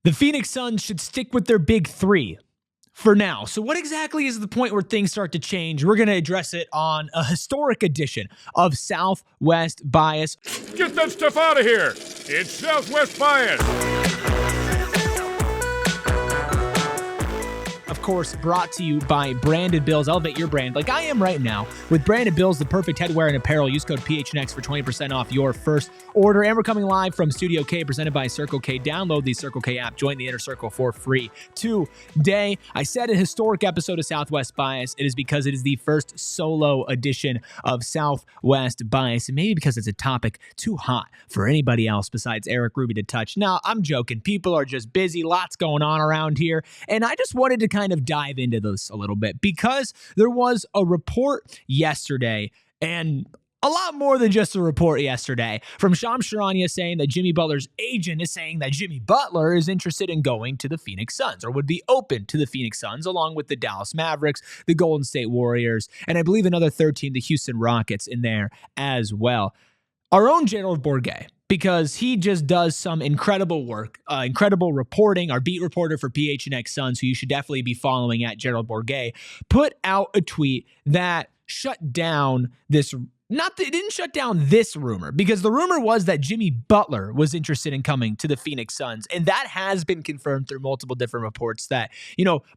The Phoenix Suns should stick with their big three for now. So what exactly is the point where things start to change? We're going to address it on a historic edition of Southwest Bias. Get that stuff out of here. It's Southwest Bias. Of course, brought to you by Branded Bills. Elevate your brand like I am right now with Branded Bills, the perfect headwear and apparel. Use code PHNX for 20% off your first order. And we're coming live from Studio K, presented by Circle K. Download the Circle K app. Join the Inner Circle for free today. I said a historic episode of Southwest Bias. It is because it is the first solo edition of Southwest Bias, and maybe because it's a topic too hot for anybody else besides Erik Ruby to touch. Now, I'm joking. People are just busy. Lots going on around here. And I just wanted to kind of dive into this a little bit because there was a report yesterday, and a lot more than just a report yesterday, from Charania saying that Jimmy Butler's agent is saying that Jimmy Butler is interested in going to the Phoenix Suns, or would be open to the Phoenix Suns, along with the Dallas Mavericks, the Golden State Warriors, and I believe another 13, the Houston Rockets, in there as well. Our own Gerald Bourguet, because he just does some incredible work, incredible reporting. Our beat reporter for PHNX Suns, who you should definitely be following at Gerald Bourguet, put out a tweet that shut down this. It didn't shut down this rumor, because the rumor was that Jimmy Butler was interested in coming to the Phoenix Suns, and that has been confirmed through multiple different reports that,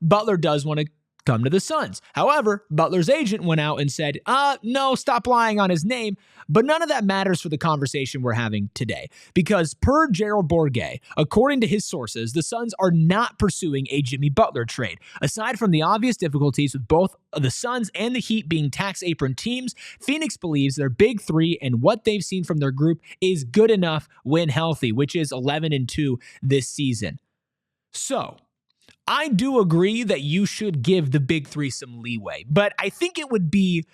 Butler does want to come to the Suns. However, Butler's agent went out and said, no, stop lying on his name. But none of that matters for the conversation we're having today, because per Gerald Bourguet, according to his sources, the Suns are not pursuing a Jimmy Butler trade. Aside from the obvious difficulties with both the Suns and the Heat being tax apron teams, Phoenix believes their big three and what they've seen from their group is good enough when healthy, which is 11-2 this season. So, I do agree that you should give the big three some leeway, but I think it would be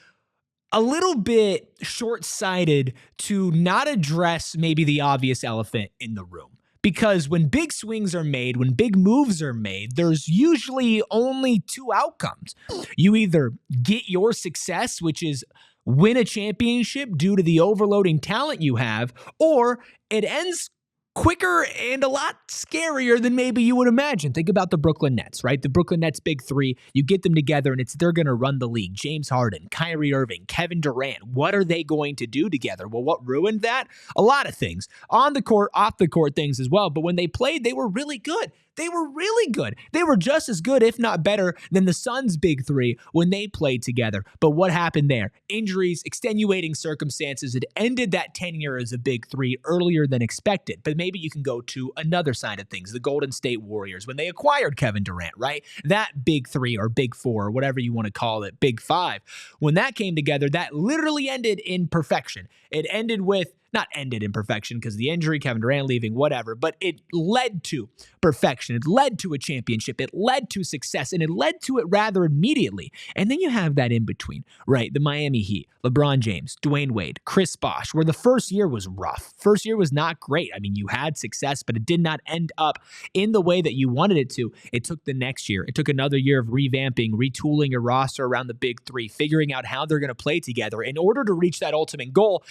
a little bit short-sighted to not address maybe the obvious elephant in the room. Because when big swings are made, when big moves are made, there's usually only two outcomes. You either get your success, which is win a championship due to the overloading talent you have, or it ends quicker and a lot scarier than maybe you would imagine. Think about the Brooklyn Nets, right? The Brooklyn Nets big three, you get them together and they're going to run the league. James Harden, Kyrie Irving, Kevin Durant. What are they going to do together? Well, what ruined that? A lot of things. On the court, off the court things as well. But when they played, they were really good. They were really good. They were just as good, if not better, than the Suns' big three when they played together. But what happened there? Injuries, extenuating circumstances. It ended that tenure as a big three earlier than expected. But maybe you can go to another side of things, the Golden State Warriors, when they acquired Kevin Durant, right? That big three or big four, or whatever you want to call it, big five. When that came together, that literally ended in perfection. It ended with, not ended in perfection because the injury, Kevin Durant leaving, whatever, but it led to perfection. It led to a championship. It led to success, and it led to it rather immediately. And then you have that in between, right? The Miami Heat, LeBron James, Dwayne Wade, Chris Bosh, where the first year was rough. First year was not great. I mean, you had success, but it did not end up in the way that you wanted it to. It took the next year. It took another year of revamping, retooling your roster around the big three, figuring out how they're going to play together in order to reach that ultimate goal,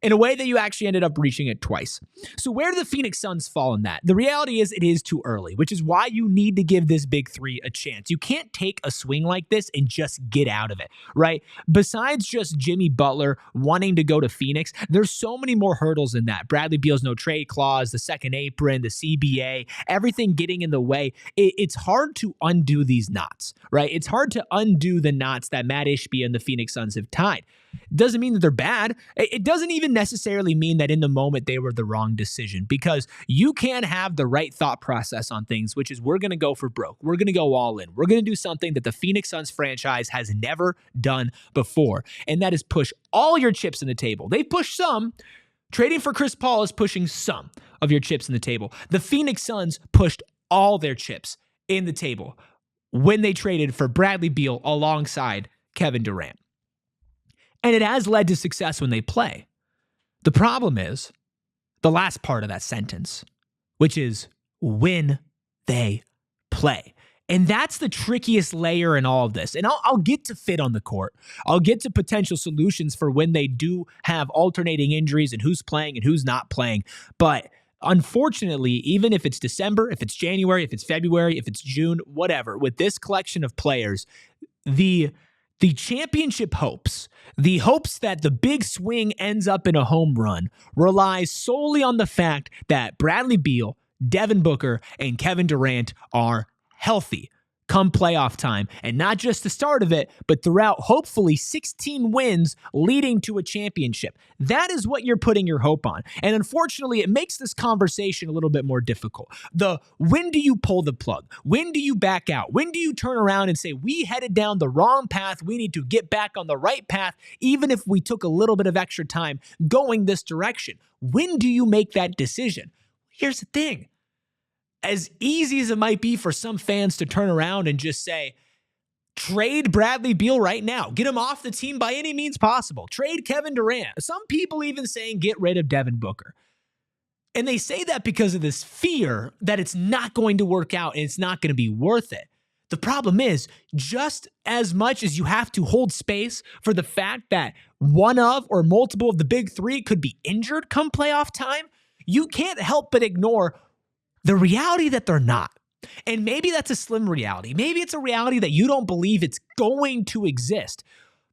in a way that you actually ended up reaching it twice. So where do the Phoenix Suns fall in that? The reality is it is too early, which is why you need to give this big three a chance. You can't take a swing like this and just get out of it, right? Besides just Jimmy Butler wanting to go to Phoenix, there's so many more hurdles in that. Bradley Beal's no trade clause, the second apron, the CBA, everything getting in the way. It's hard to undo these knots, right? It's hard to undo the knots that Matt Ishbia and the Phoenix Suns have tied. Doesn't mean that they're bad. It doesn't even necessarily mean that in the moment they were the wrong decision, because you can have the right thought process on things, which is we're going to go for broke. We're going to go all in. We're going to do something that the Phoenix Suns franchise has never done before, and that is push all your chips in the table. They push some. Trading for Chris Paul is pushing some of your chips in the table. The Phoenix Suns pushed all their chips in the table when they traded for Bradley Beal alongside Kevin Durant. And it has led to success when they play. The problem is the last part of that sentence, which is when they play. And that's the trickiest layer in all of this. And I'll get to fit on the court. I'll get to potential solutions for when they do have alternating injuries and who's playing and who's not playing. But unfortunately, even if it's December, if it's January, if it's February, if it's June, whatever, with this collection of players, the championship hopes, the hopes that the big swing ends up in a home run, relies solely on the fact that Bradley Beal, Devin Booker, and Kevin Durant are healthy come playoff time. And not just the start of it, but throughout hopefully 16 wins leading to a championship. That is what you're putting your hope on. And unfortunately, it makes this conversation a little bit more difficult. When do you pull the plug? When do you back out? When do you turn around and say, we headed down the wrong path, we need to get back on the right path, even if we took a little bit of extra time going this direction? When do you make that decision? Here's the thing. As easy as it might be for some fans to turn around and just say, trade Bradley Beal right now. Get him off the team by any means possible. Trade Kevin Durant. Some people even saying get rid of Devin Booker. And they say that because of this fear that it's not going to work out and it's not going to be worth it. The problem is, just as much as you have to hold space for the fact that one of or multiple of the big three could be injured come playoff time, you can't help but ignore the reality that they're not. And maybe that's a slim reality. Maybe it's a reality that you don't believe it's going to exist.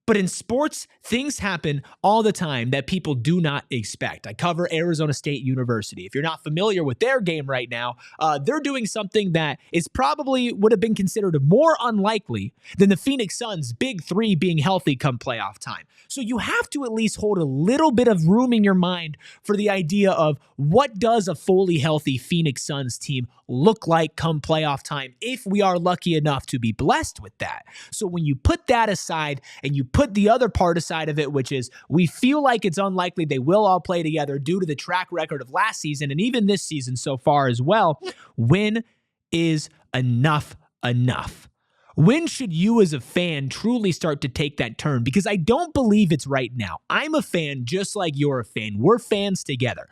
But in sports, things happen all the time that people do not expect. I cover Arizona State University. If you're not familiar with their game right now, they're doing something that is probably would have been considered more unlikely than the Phoenix Suns' big three being healthy come playoff time. So you have to at least hold a little bit of room in your mind for the idea of what does a fully healthy Phoenix Suns team look like come playoff time if we are lucky enough to be blessed with that. So when you put that aside and you put the other part aside of it, which is we feel like it's unlikely they will all play together due to the track record of last season and even this season so far as well, when is enough enough? When should you as a fan truly start to take that turn? Because I don't believe it's right now. I'm a fan just like you're a fan. We're fans together.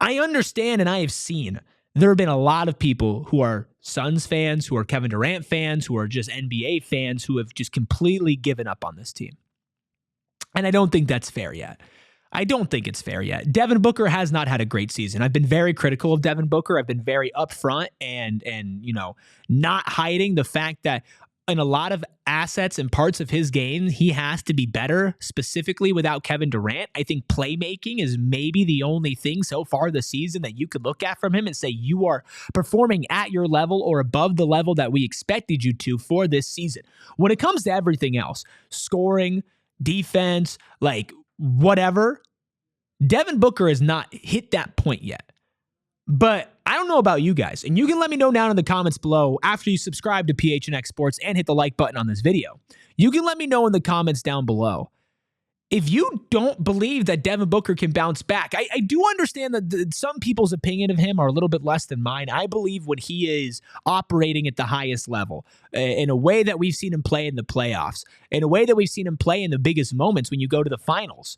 I understand and I have seen there have been a lot of people who are Suns fans, who are Kevin Durant fans, who are just NBA fans who have just completely given up on this team. And I don't think that's fair yet. I don't think it's fair yet. Devin Booker has not had a great season. I've been very critical of Devin Booker. I've been very upfront and not hiding the fact that in a lot of assets and parts of his game, he has to be better, specifically without Kevin Durant. I think playmaking is maybe the only thing so far this season that you could look at from him and say you are performing at your level or above the level that we expected you to for this season. When it comes to everything else, scoring, defense, like whatever, Devin Booker has not hit that point yet. But I don't know about you guys, and you can let me know down in the comments below after you subscribe to PHNX Sports and hit the like button on this video. You can let me know in the comments down below if you don't believe that Devin Booker can bounce back. I do understand that some people's opinion of him are a little bit less than mine. I believe when he is operating at the highest level, in a way that we've seen him play in the playoffs, in a way that we've seen him play in the biggest moments when you go to the finals,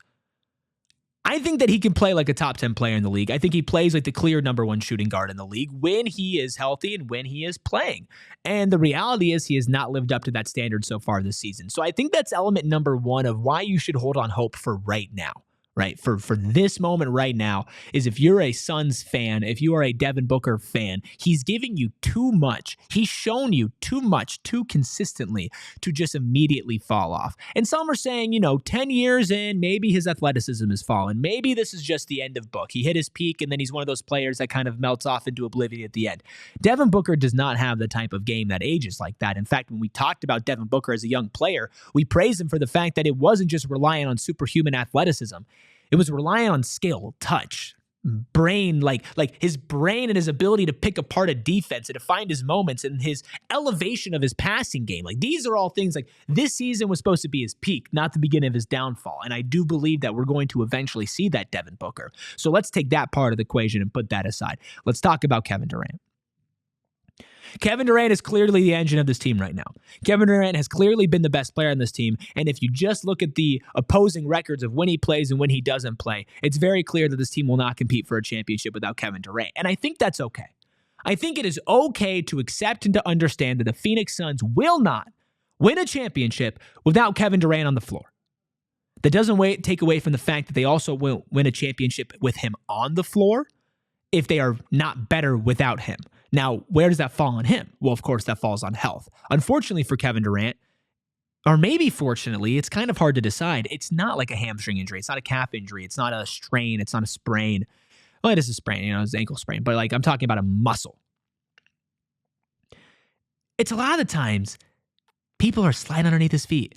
I think that he can play like a top 10 player in the league. I think he plays like the clear number one shooting guard in the league when he is healthy and when he is playing. And the reality is he has not lived up to that standard so far this season. So I think that's element number one of why you should hold on hope for right now. Right, for this moment right now, is if you're a Suns fan, if you are a Devin Booker fan, he's giving you too much. He's shown you too much, too consistently to just immediately fall off. And some are saying, 10 years in, maybe his athleticism has fallen. Maybe this is just the end of Book. He hit his peak, and then he's one of those players that kind of melts off into oblivion at the end. Devin Booker does not have the type of game that ages like that. In fact, when we talked about Devin Booker as a young player, we praised him for the fact that it wasn't just relying on superhuman athleticism. It was relying on skill, touch, brain, like his brain and his ability to pick apart a defense and to find his moments and his elevation of his passing game. Like these are all things like this season was supposed to be his peak, not the beginning of his downfall. And I do believe that we're going to eventually see that Devin Booker. So let's take that part of the equation and put that aside. Let's talk about Kevin Durant. Kevin Durant is clearly the engine of this team right now. Kevin Durant has clearly been the best player on this team, and if you just look at the opposing records of when he plays and when he doesn't play, it's very clear that this team will not compete for a championship without Kevin Durant, and I think that's okay. I think it is okay to accept and to understand that the Phoenix Suns will not win a championship without Kevin Durant on the floor. That doesn't take away from the fact that they also will win a championship with him on the floor if they are not better without him. Now, where does that fall on him? Well, of course, that falls on health. Unfortunately for Kevin Durant, or maybe fortunately, it's kind of hard to decide. It's not like a hamstring injury. It's not a calf injury. It's not a strain. It's not a sprain. Well, it is a sprain, it's an ankle sprain, but like I'm talking about a muscle. It's a lot of the times people are sliding underneath his feet.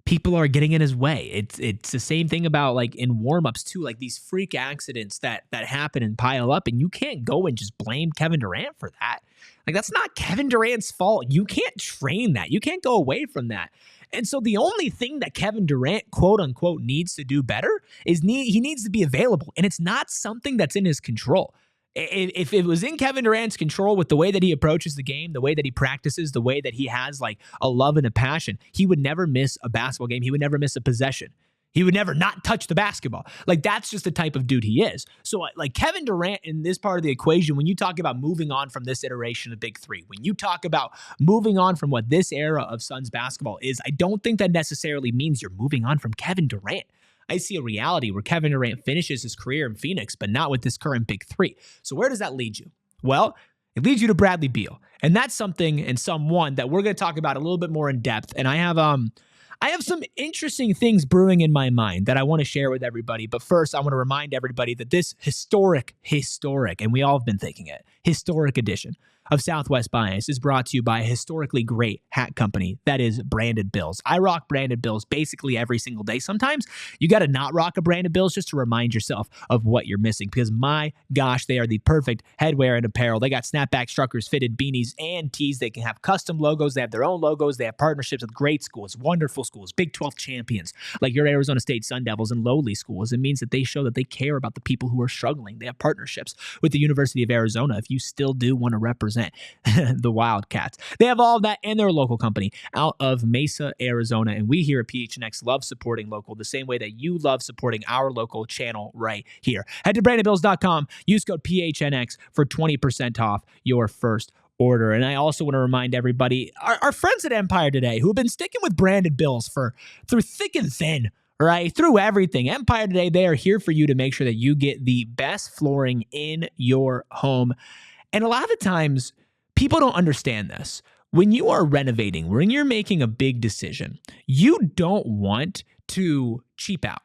People are getting in his way. It's the same thing about like in warmups too, like these freak accidents that happen and pile up, and you can't go and just blame Kevin Durant for that. Like that's not Kevin Durant's fault. You can't train that. You can't go away from that. And so the only thing that Kevin Durant, quote unquote, needs to do better is he needs to be available, and it's not something that's in his control. If it was in Kevin Durant's control with the way that he approaches the game, the way that he practices, the way that he has like a love and a passion, he would never miss a basketball game. He would never miss a possession. He would never not touch the basketball. Like that's just the type of dude he is. So like Kevin Durant in this part of the equation, when you talk about moving on from this iteration of Big Three, when you talk about moving on from what this era of Suns basketball is, I don't think that necessarily means you're moving on from Kevin Durant. I see a reality where Kevin Durant finishes his career in Phoenix, but not with this current Big Three. So where does that lead you? Well, it leads you to Bradley Beal. And that's something and someone that we're going to talk about a little bit more in depth. And I have some interesting things brewing in my mind that I want to share with everybody. But first, I want to remind everybody that this historic, and we all have been thinking it, historic edition of Southwest Bias is brought to you by a historically great hat company that is Branded Bills. I rock Branded Bills basically every single day. Sometimes you got to not rock a Branded Bills just to remind yourself of what you're missing, because my gosh, they are the perfect headwear and apparel. They got snapback structures, fitted beanies, and tees. They can have custom logos. They have their own logos. They have partnerships with great schools, wonderful schools, Big 12 champions, like your Arizona State Sun Devils and lowly schools. It means that they show that they care about the people who are struggling. They have partnerships with the University of Arizona if you still do want to represent the Wildcats. They have all of that, and they're a local company out of Mesa, Arizona. And we here at PHNX love supporting local the same way that you love supporting our local channel right here. Head to brandedbills.com, use code PHNX for 20% off your first order. And I also want to remind everybody, our friends at Empire Today, who have been sticking with Branded Bills through thick and thin, right? Through everything. Empire Today, they are here for you to make sure that you get the best flooring in your home. And a lot of the times, people don't understand this. When you are renovating, when you're making a big decision, you don't want to cheap out.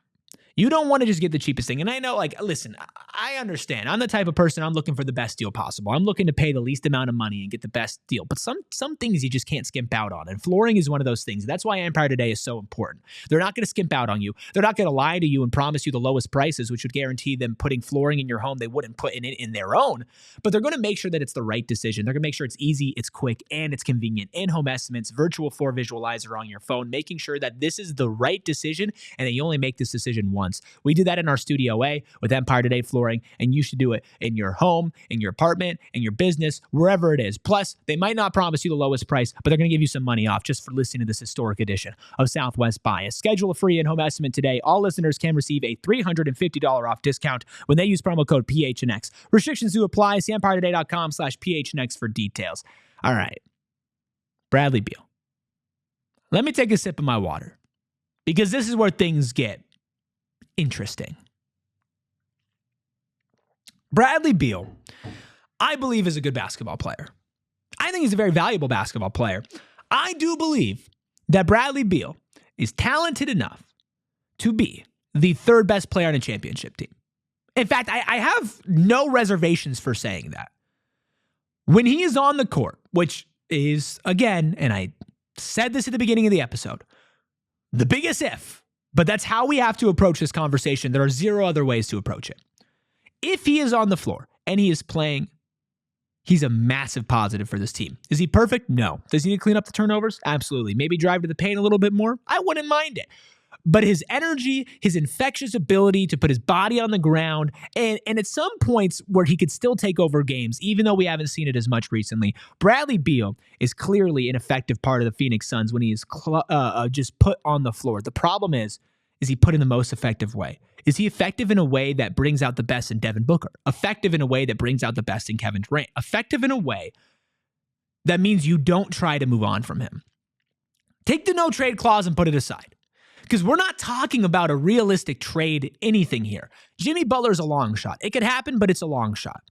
You don't want to just get the cheapest thing. And I know, like, listen, I understand. I'm the type of person, I'm looking for the best deal possible. I'm looking to pay the least amount of money and get the best deal. But some things you just can't skimp out on. And flooring is one of those things. That's why Empire Today is so important. They're not going to skimp out on you. They're not going to lie to you and promise you the lowest prices, which would guarantee them putting flooring in your home they wouldn't put in their own. But they're going to make sure that it's the right decision. They're going to make sure it's easy, it's quick, and it's convenient. In-home estimates, virtual floor visualizer on your phone, making sure that this is the right decision and that you only make this decision once. We did that in our Studio A with Empire Today Flooring, and you should do it in your home, in your apartment, in your business, wherever it is. Plus, they might not promise you the lowest price, but they're going to give you some money off just for listening to this historic edition of Southwest Bias. Schedule a free in-home estimate today. All listeners can receive a $350 off discount when they use promo code PHNX. Restrictions do apply. See EmpireToday.com/PHNX for details. All right. Bradley Beal. Let me take a sip of my water, because this is where things get interesting. Bradley Beal, I believe, is a good basketball player. I think he's a very valuable basketball player. I do believe that Bradley Beal is talented enough to be the third best player on a championship team. In fact, I have no reservations for saying that. When he is on the court, which is, again, and I said this at the beginning of the episode, the biggest if, but that's how we have to approach this conversation. There are zero other ways to approach it. If he is on the floor and he is playing, he's a massive positive for this team. Is he perfect? No. Does he need to clean up the turnovers? Absolutely. Maybe drive to the paint a little bit more? I wouldn't mind it. But his energy, his infectious ability to put his body on the ground, and at some points where he could still take over games, even though we haven't seen it as much recently, Bradley Beal is clearly an effective part of the Phoenix Suns when he is just put on the floor. The problem is he put in the most effective way? Is he effective in a way that brings out the best in Devin Booker? Effective in a way that brings out the best in Kevin Durant? Effective in a way that means you don't try to move on from him? Take the no trade clause and put it aside, because we're not talking about a realistic trade anything here. Jimmy Butler's a long shot. It could happen, but it's a long shot.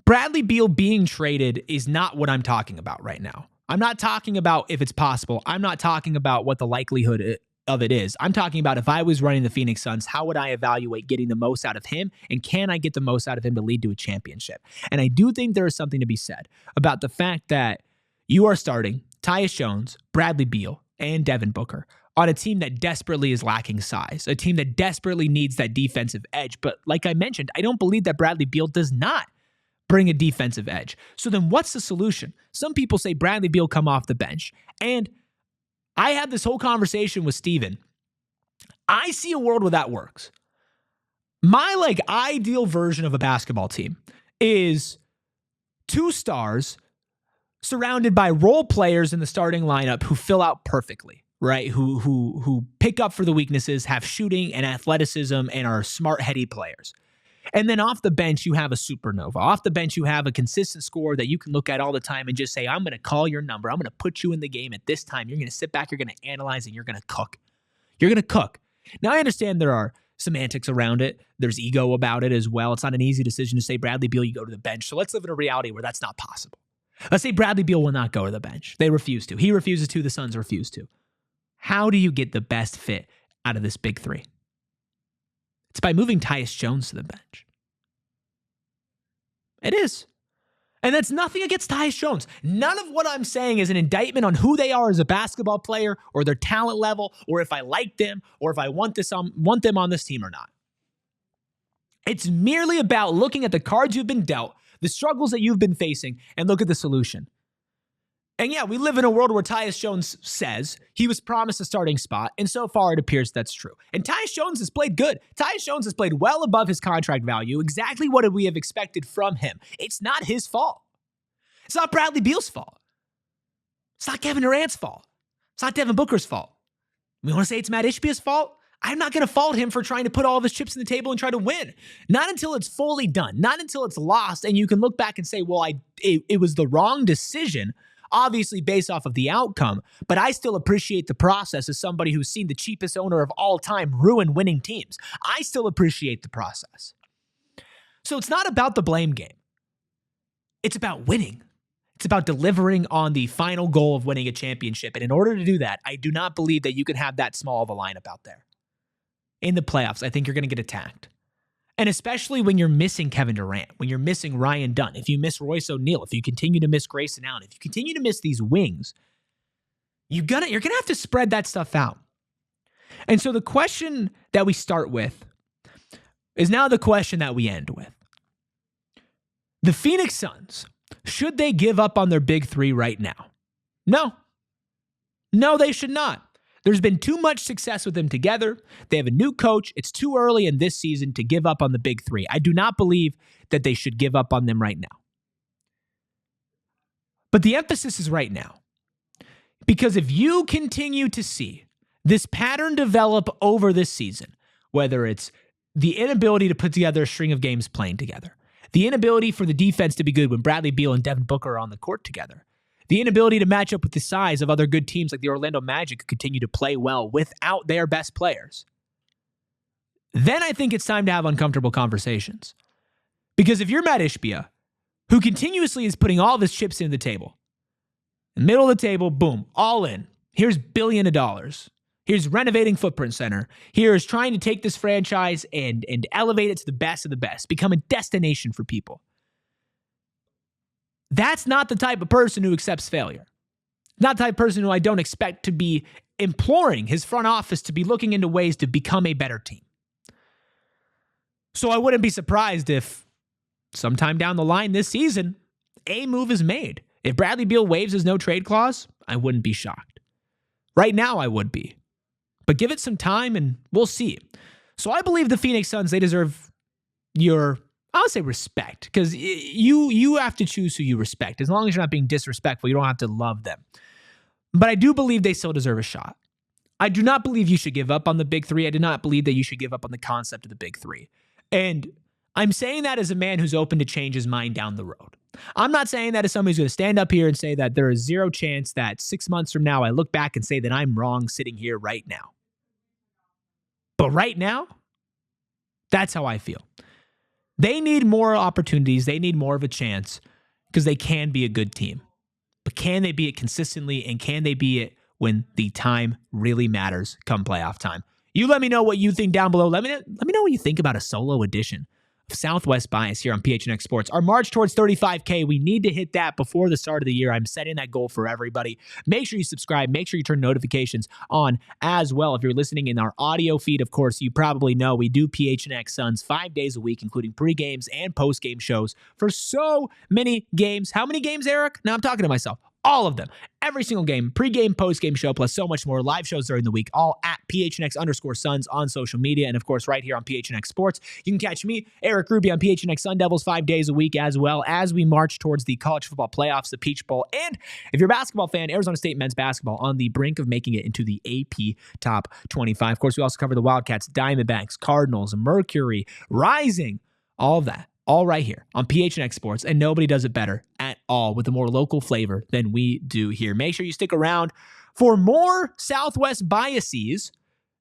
Bradley Beal being traded is not what I'm talking about right now. I'm not talking about if it's possible. I'm not talking about what the likelihood of it is. I'm talking about if I was running the Phoenix Suns, how would I evaluate getting the most out of him? And can I get the most out of him to lead to a championship? And I do think there is something to be said about the fact that you are starting Tyus Jones, Bradley Beal, and Devin Booker on a team that desperately is lacking size, a team that desperately needs that defensive edge. But like I mentioned, I don't believe that Bradley Beal does not bring a defensive edge. So then what's the solution? Some people say Bradley Beal come off the bench. And I had this whole conversation with Steven. I see a world where that works. My ideal version of a basketball team is 2 stars surrounded by role players in the starting lineup who fill out perfectly, right? Who pick up for the weaknesses, have shooting and athleticism, and are smart, heady players. And then off the bench, you have a supernova. Off the bench, you have a consistent scorer that you can look at all the time and just say, I'm going to call your number. I'm going to put you in the game at this time. You're going to sit back, you're going to analyze, and you're going to cook. You're going to cook. Now, I understand there are semantics around it. There's ego about it as well. It's not an easy decision to say, Bradley Beal, you go to the bench. So let's live in a reality where that's not possible. Let's say Bradley Beal will not go to the bench. They refuse to. He refuses to. The Suns refuse to. How do you get the best fit out of this big 3? It's by moving Tyus Jones to the bench. It is. And that's nothing against Tyus Jones. None of what I'm saying is an indictment on who they are as a basketball player or their talent level or if I like them or if I want them on this team or not. It's merely about looking at the cards you've been dealt, the struggles that you've been facing, and look at the solution. And yeah, we live in a world where Tyus Jones says he was promised a starting spot, and so far it appears that's true. And Tyus Jones has played good. Tyus Jones has played well above his contract value, exactly what we have expected from him. It's not his fault. It's not Bradley Beal's fault. It's not Kevin Durant's fault. It's not Devin Booker's fault. We want to say it's Matt Ishbia's fault? I'm not going to fault him for trying to put all of his chips in the table and try to win. Not until it's fully done. Not until it's lost and you can look back and say, well, it was the wrong decision, obviously based off of the outcome, but I still appreciate the process as somebody who's seen the cheapest owner of all time ruin winning teams. I still appreciate the process. So it's not about the blame game. It's about winning. It's about delivering on the final goal of winning a championship. And in order to do that, I do not believe that you can have that small of a lineup out there. In the playoffs, I think you're going to get attacked. And especially when you're missing Kevin Durant, when you're missing Ryan Dunn, if you miss Royce O'Neal, if you continue to miss Grayson Allen, if you continue to miss these wings, you're gonna have to spread that stuff out. And so the question that we start with is now the question that we end with. The Phoenix Suns, should they give up on their big 3 right now? No. No, they should not. There's been too much success with them together. They have a new coach. It's too early in this season to give up on the big 3. I do not believe that they should give up on them right now. But the emphasis is right now. Because if you continue to see this pattern develop over this season, whether it's the inability to put together a string of games playing together, the inability for the defense to be good when Bradley Beal and Devin Booker are on the court together, the inability to match up with the size of other good teams like the Orlando Magic who continue to play well without their best players, then I think it's time to have uncomfortable conversations. Because if you're Matt Ishbia, who continuously is putting all of his chips in the table, in the middle of the table, boom, all in. Here's $1 billion. Here's renovating Footprint Center. Here's trying to take this franchise and elevate it to the best of the best, become a destination for people. That's not the type of person who accepts failure. Not the type of person who I don't expect to be imploring his front office to be looking into ways to become a better team. So I wouldn't be surprised if sometime down the line this season, a move is made. If Bradley Beal waives his no trade clause, I wouldn't be shocked. Right now, I would be. But give it some time and we'll see. So I believe the Phoenix Suns, they deserve your, I would say respect, because you have to choose who you respect. As long as you're not being disrespectful, you don't have to love them. But I do believe they still deserve a shot. I do not believe you should give up on the big 3. I do not believe that you should give up on the concept of the big 3. And I'm saying that as a man who's open to change his mind down the road. I'm not saying that as somebody who's going to stand up here and say that there is zero chance that 6 months from now I look back and say that I'm wrong sitting here right now. But right now, that's how I feel. They need more opportunities. They need more of a chance because they can be a good team. But can they be it consistently, and can they be it when the time really matters come playoff time? You let me know what you think down below. Let me know what you think about a solo edition of Southwest Bias here on PHNX Sports. Our march towards 35K, we need to hit that before the start of the year. I'm setting that goal for everybody. Make sure you subscribe. Make sure you turn notifications on as well. If you're listening in our audio feed, of course, you probably know we do PHNX Suns 5 days a week, including pre-games and post-game shows for so many games. How many games, Eric? Now I'm talking to myself. All of them. Every single game, pregame, postgame show, plus so much more. Live shows during the week, all at PHNX_Suns on social media. And of course, right here on PHNX Sports. You can catch me, Erik Ruby, on PHNX Sun Devils 5 days a week, as well as we march towards the college football playoffs, the Peach Bowl. And if you're a basketball fan, Arizona State men's basketball on the brink of making it into the AP Top 25. Of course, we also cover the Wildcats, Diamondbacks, Cardinals, Mercury, Rising, all of that. All right here on PHNX Sports, and nobody does it better at all with a more local flavor than we do here. Make sure you stick around for more Southwest biases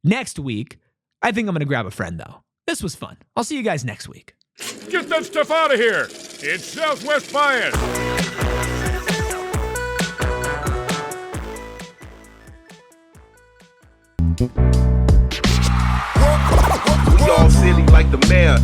next week. I think I'm going to grab a friend, though. This was fun. I'll see you guys next week. Get that stuff out of here. It's Southwest Bias. We all silly like the mayor.